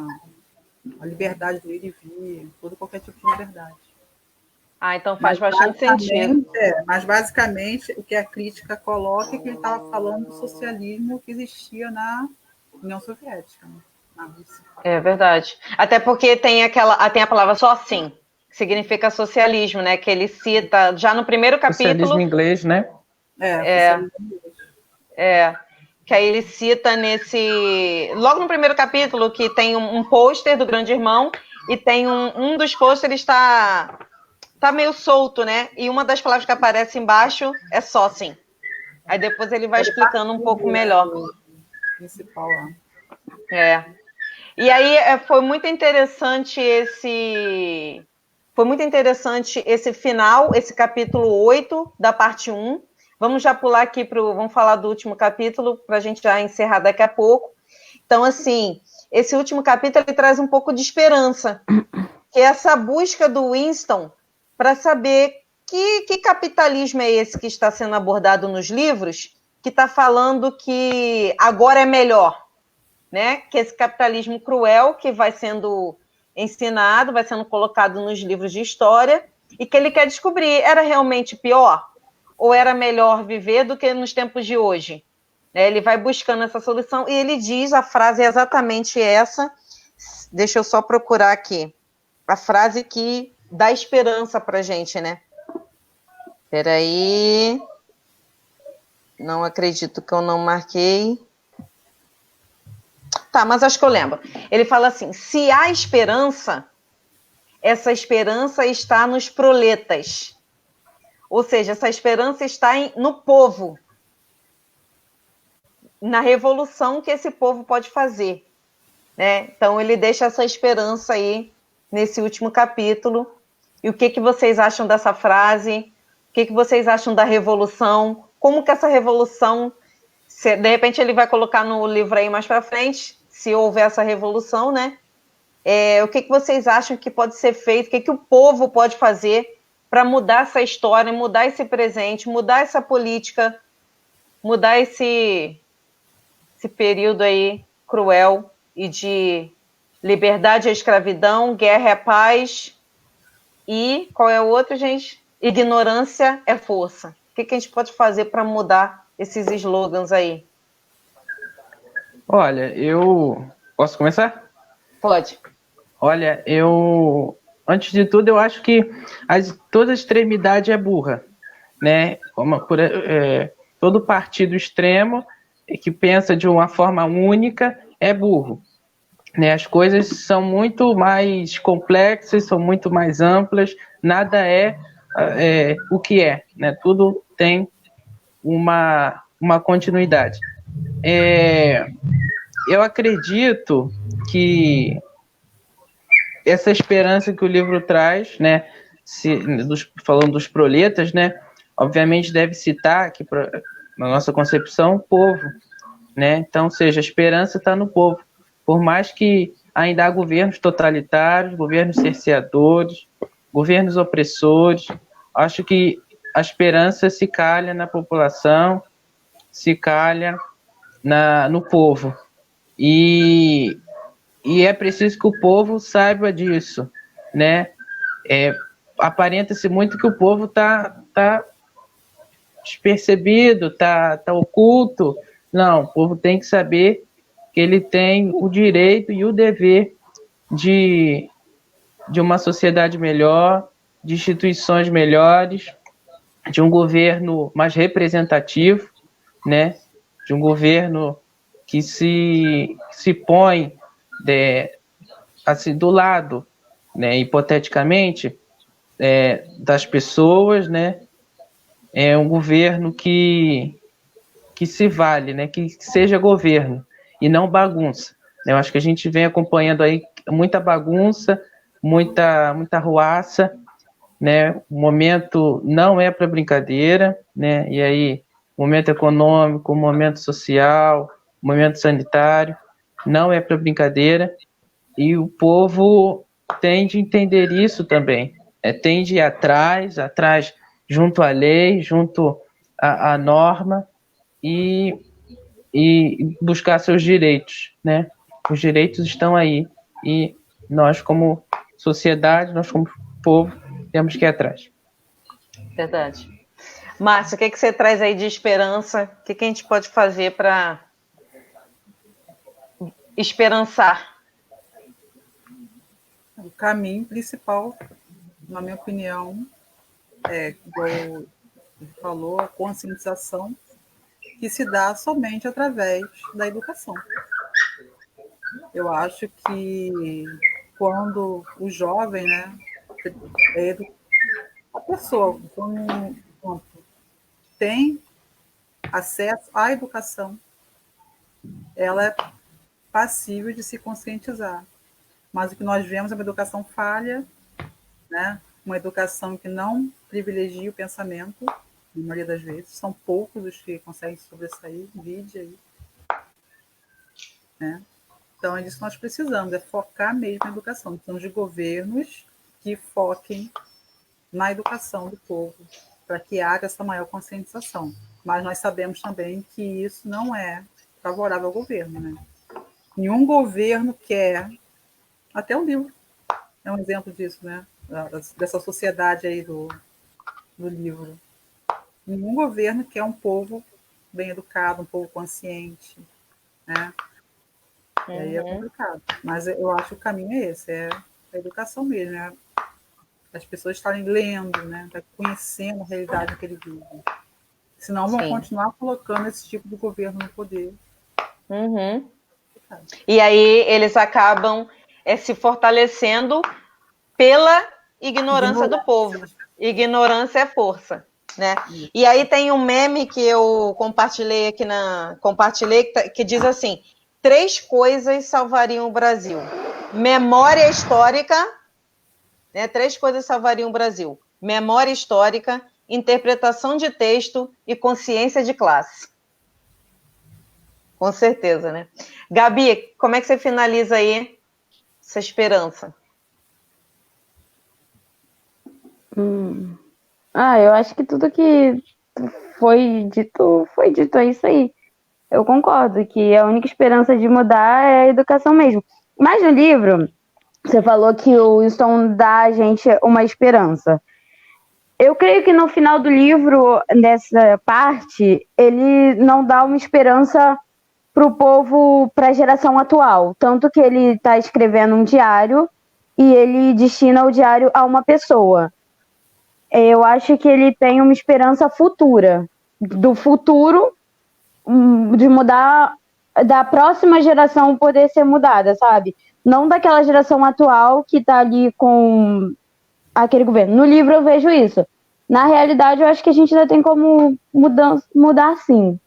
A liberdade do ir e vir, qualquer tipo de liberdade. Então faz bastante sentido. Mas basicamente o que a crítica coloca é que ele estava falando do socialismo que existia na União Soviética, né? Na Rússia. É verdade. Até porque tem a palavra só assim, que significa socialismo, né? Que ele cita já no primeiro capítulo. Socialismo em inglês, né? Socialismo em inglês. Que aí ele cita logo no primeiro capítulo, que tem um pôster do Grande Irmão, e tem um dos pôsteres tá meio solto, né? E uma das palavras que aparece embaixo é só assim. Aí depois ele vai explicando um pouco melhor. Principal lá. E aí foi muito interessante esse final, esse capítulo 8 da parte 1. Vamos já pular aqui vamos falar do último capítulo, para a gente já encerrar daqui a pouco. Então, assim, esse último capítulo ele traz um pouco de esperança, que é essa busca do Winston para saber que capitalismo é esse que está sendo abordado nos livros, que está falando que agora é melhor, né? Que esse capitalismo cruel que vai sendo ensinado, vai sendo colocado nos livros de história, e que ele quer descobrir, era realmente pior? Ou era melhor viver do que nos tempos de hoje? Ele vai buscando essa solução, e ele diz, a frase é exatamente essa, deixa eu só procurar aqui, a frase que dá esperança para a gente, né? Peraí, não acredito que eu não marquei. Tá, mas acho que eu lembro. Ele fala assim, se há esperança, essa esperança está nos proletas. Ou seja, essa esperança está no povo, na revolução que esse povo pode fazer, né? Então, ele deixa essa esperança aí nesse último capítulo. E o que vocês acham dessa frase? O que vocês acham da revolução? Como que essa revolução, de repente ele vai colocar no livro aí mais para frente, se houver essa revolução, né? O que vocês acham que pode ser feito? O que o povo pode fazer para mudar essa história, mudar esse presente, mudar essa política, mudar esse período aí cruel e de liberdade é escravidão, guerra é paz e qual é o outro, gente? Ignorância é força. O que a gente pode fazer para mudar esses slogans aí? Olha, posso começar? Pode. Olha, antes de tudo, eu acho que toda extremidade é burra, né? Todo partido extremo que pensa de uma forma única é burro, né? As coisas são muito mais complexas, são muito mais amplas, nada é o que é, né? Tudo tem uma continuidade. Eu acredito que essa esperança que o livro traz, né, falando dos proletas, né, obviamente deve citar aqui na nossa concepção o povo, né? Então, seja, a esperança está no povo, por mais que ainda há governos totalitários, governos cerceadores, governos opressores, acho que a esperança se calha na população, se calha no povo, e é preciso que o povo saiba disso, né? Aparenta-se muito que o povo está despercebido, está oculto, Não, o povo tem que saber que ele tem o direito e o dever de uma sociedade melhor, de instituições melhores, de um governo mais representativo, né? De um governo que se põe assim, do lado, né? Hipoteticamente, das pessoas, né? É um governo que se vale, né? Que seja governo e não bagunça. Eu acho que a gente vem acompanhando aí muita bagunça, muita ruaça, né? O momento não é para brincadeira, né? E aí, momento econômico, momento social, momento sanitário, não é para brincadeira. E o povo tem de entender isso também. Tem de ir atrás, junto à lei, junto à norma e buscar seus direitos, né? Os direitos estão aí e nós, como sociedade, nós, como povo, temos que ir atrás. Verdade. Márcia, o que você traz aí de esperança? O que a gente pode fazer para esperançar? O caminho principal, na minha opinião, igual ele falou, a conscientização que se dá somente através da educação. Eu acho que quando o jovem, né, a pessoa quando tem acesso à educação, ela é passível de se conscientizar. Mas o que nós vemos é uma educação falha, né? Uma educação que não privilegia o pensamento, na maioria das vezes. São poucos os que conseguem sobressair, vide aí. Né? Então, é disso que nós precisamos, é focar mesmo na educação. Precisamos de governos que foquem na educação do povo, para que haja essa maior conscientização. Mas nós sabemos também que isso não é favorável ao governo. Né? Nenhum governo quer, até o livro é um exemplo disso, né? Dessa sociedade aí do livro. Nenhum governo quer um povo bem educado, um povo consciente, né? E aí é complicado. Mas eu acho que o caminho é esse, é a educação mesmo, né? As pessoas estarem lendo, né? Conhecendo a realidade que eles vivem. Senão vão continuar colocando esse tipo de governo no poder. Uhum. E aí eles acabam se fortalecendo pela ignorância do povo. Ignorância é força, né? E aí tem um meme que eu compartilhei aqui que diz assim: 3 coisas salvariam o Brasil. Memória histórica, né? 3 coisas salvariam o Brasil. Memória histórica, interpretação de texto e consciência de classe. Com certeza, né? Gabi, como é que você finaliza aí essa esperança? Eu acho que tudo que foi dito, é isso aí. Eu concordo que a única esperança de mudar é a educação mesmo. Mas no livro, você falou que o Winston dá a gente uma esperança. Eu creio que no final do livro, nessa parte, ele não dá uma esperança para o povo, para a geração atual. Tanto que ele está escrevendo um diário e ele destina o diário a uma pessoa. Eu acho que ele tem uma esperança futura, do futuro, de mudar, da próxima geração poder ser mudada, sabe? Não daquela geração atual que está ali com aquele governo. No livro eu vejo isso. Na realidade, eu acho que a gente ainda tem como mudar sim.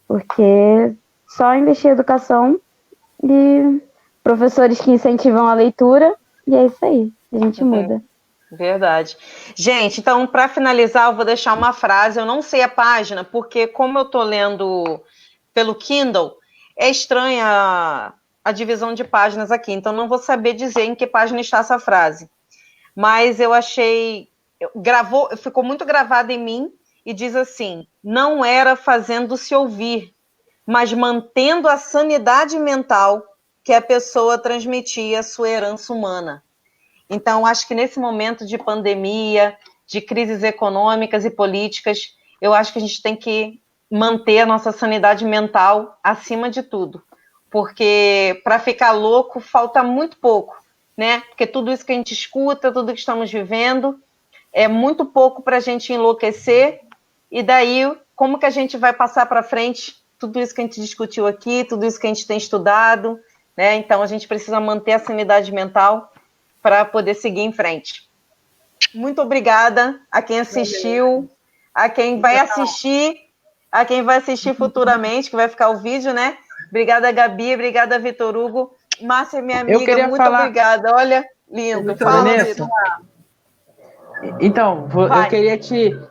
Porque só investir em educação e professores que incentivam a leitura, e é isso aí, a gente muda. Verdade. Gente, então, para finalizar, eu vou deixar uma frase. Eu não sei a página, porque como eu estou lendo pelo Kindle, é estranha a divisão de páginas aqui. Então, não vou saber dizer em que página está essa frase. Mas eu achei... ficou muito gravada em mim e diz assim: não era fazendo-se ouvir, mas mantendo a sanidade mental que a pessoa transmitia a sua herança humana. Então, acho que nesse momento de pandemia, de crises econômicas e políticas, eu acho que a gente tem que manter a nossa sanidade mental acima de tudo. Porque para ficar louco falta muito pouco, né? Porque tudo isso que a gente escuta, tudo que estamos vivendo, é muito pouco para a gente enlouquecer. E daí, como que a gente vai passar para frente tudo isso que a gente discutiu aqui, tudo isso que a gente tem estudado, né? Então, a gente precisa manter a sanidade mental para poder seguir em frente. Muito obrigada a quem assistiu, a quem vai assistir futuramente, que vai ficar o vídeo, né? Obrigada, Gabi, obrigada, Vitor Hugo. Márcia, minha amiga, muito obrigada. Olha, lindo. Fala, Vitor. Então,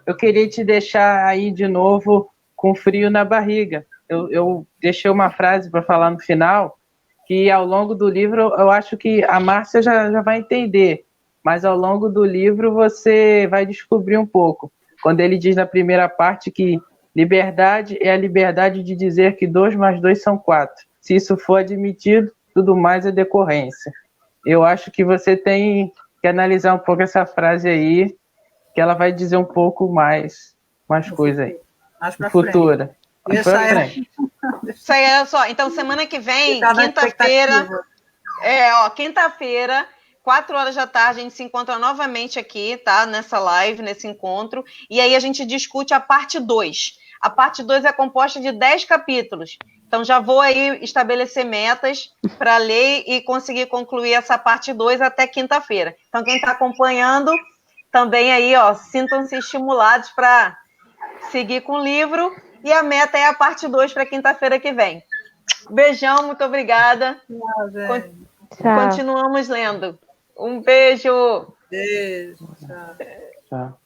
eu queria te deixar aí de novo com frio na barriga. Eu deixei uma frase para falar no final, que ao longo do livro, eu acho que a Márcia já vai entender, mas ao longo do livro você vai descobrir um pouco. Quando ele diz na primeira parte que liberdade é a liberdade de dizer que 2 mais 2 são 4. Se isso for admitido, tudo mais é decorrência. Eu acho que você tem que analisar um pouco essa frase aí, que ela vai dizer um pouco mais coisa aí. Futura. Isso aí, olha só. Então, semana que vem, quinta-feira, quinta-feira, 4 horas da tarde, a gente se encontra novamente aqui, tá? Nessa live, nesse encontro. E aí a gente discute a parte 2. A parte 2 é composta de 10 capítulos. Então, já vou aí estabelecer metas para ler e conseguir concluir essa parte 2 até quinta-feira. Então, quem está acompanhando, também aí, sintam-se estimulados para seguir com o livro. E a meta é a parte 2 para quinta-feira que vem. Beijão, muito obrigada. Continuamos lendo. Um beijo. Beijo. Tchau. Tchau.